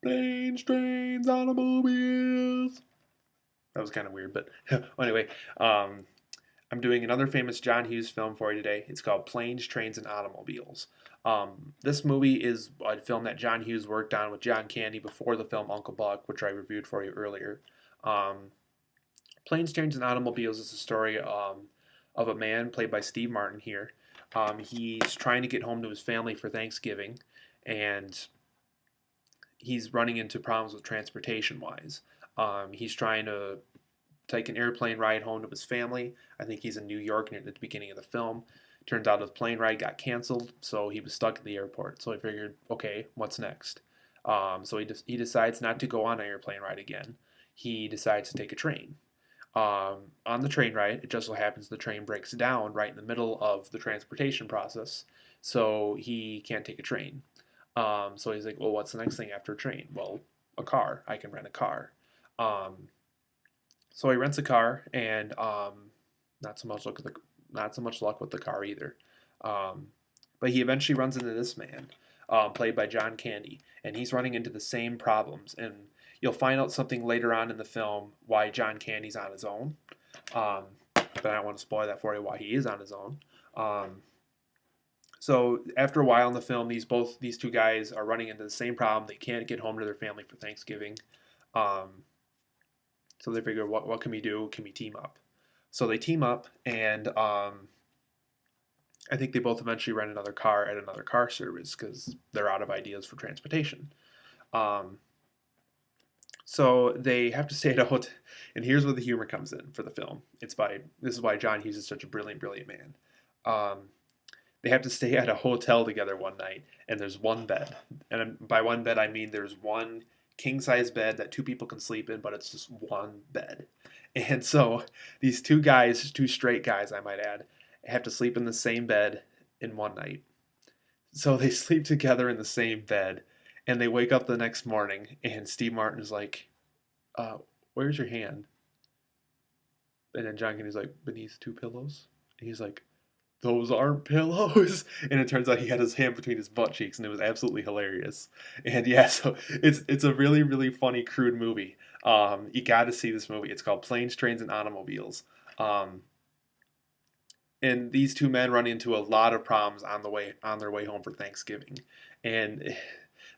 Planes, trains, automobiles. That was kind of weird, but anyway, um, I'm doing another famous John Hughes film for you today. It's called Planes, Trains, and Automobiles. This movie is a film that John Hughes worked on with John Candy before the film Uncle Buck, which I reviewed for you earlier. Um, Planes, Trains, and Automobiles is a story of a man played by Steve Martin here. He's trying to get home to his family for Thanksgiving, and he's running into problems with transportation wise. He's trying to take an airplane ride home to his family. I think he's in New York near the beginning of the film. Turns out his plane ride got canceled, so he was stuck at the airport. So he figured, okay, what's next? So he decides not to go on an airplane ride again. He decides to take a train. On the train ride, it just so happens the train breaks down right in the middle of the transportation process, so he can't take a train. So he's like, well, what's the next thing after a train? Well, a car. I can rent a car. Um, so he rents a car, and not so much luck with the not so much luck with the car either. Um, but he eventually runs into this man, played by John Candy, and he's running into the same problems. And you'll find out something later on in the film why John Candy's on his own. But I don't want to spoil that for you why he is on his own. Um, so after a while in the film, these two guys are running into the same problem. They can't get home to their family for Thanksgiving. Um, so they figure, what can we do? Can we team up? So they team up, and I think they both eventually rent another car at another car service because they're out of ideas for transportation. Um, so they have to stay at a hotel, and here's where the humor comes in for the film. This is why John Hughes is such a brilliant, brilliant man. Um, they have to stay at a hotel together one night, and there's one bed. And by one bed, I mean there's one king size bed that two people can sleep in, but it's just one bed. And so these two guys, two straight guys, I might add, have to sleep in the same bed in one night. So they sleep together in the same bed, and they wake up the next morning, and Steve Martin is like, uh, "Where's your hand?" And then John Kennedy's like, "Beneath two pillows." And he's like, "Those aren't pillows." And it turns out he had his hand between his butt cheeks, and it was absolutely hilarious. And yeah, so it's a really really funny crude movie. You got to see this movie. It's called Planes, Trains, and Automobiles. Um, and these two men run into a lot of problems on their way home for Thanksgiving, and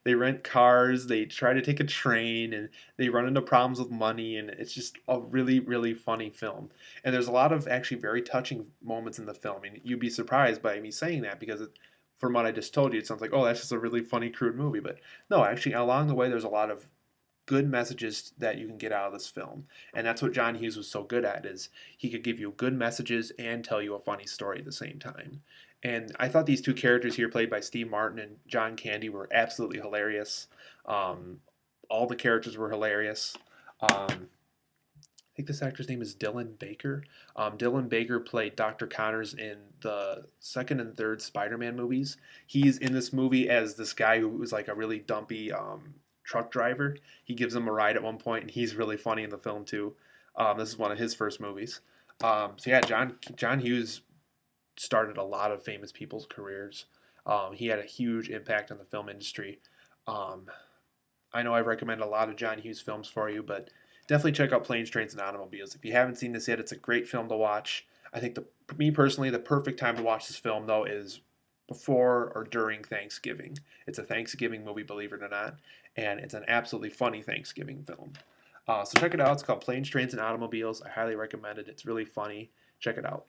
they rent cars, they try to take a train, and they run into problems with money, and it's just a really really funny film. And there's a lot of actually very touching moments in the film, and you'd be surprised by me saying that because from what I just told you, it sounds like, oh, that's just a really funny crude movie, but no, actually along the way there's a lot of good messages that you can get out of this film. And that's what John Hughes was so good at, is he could give you good messages and tell you a funny story at the same time. And I thought these two characters here, played by Steve Martin and John Candy, were absolutely hilarious. Um, all the characters were hilarious. I think this actor's name is Dylan Baker. Dylan Baker played Dr. Connors in the second and third Spider-Man movies. He's in this movie as this guy who was like a really dumpy truck driver. He gives him a ride at one point, and he's really funny in the film too. This is one of his first movies. So yeah, John Hughes started a lot of famous people's careers. He had a huge impact on the film industry. Um, I know I've recommended a lot of John Hughes films for you, but definitely check out Planes, Trains, and Automobiles. If you haven't seen this yet, it's a great film to watch. I think me personally, the perfect time to watch this film though is before or during Thanksgiving. It's a Thanksgiving movie, believe it or not, and it's an absolutely funny Thanksgiving film. So check it out. It's called Planes, Trains, and Automobiles. I highly recommend it. It's really funny. Check it out.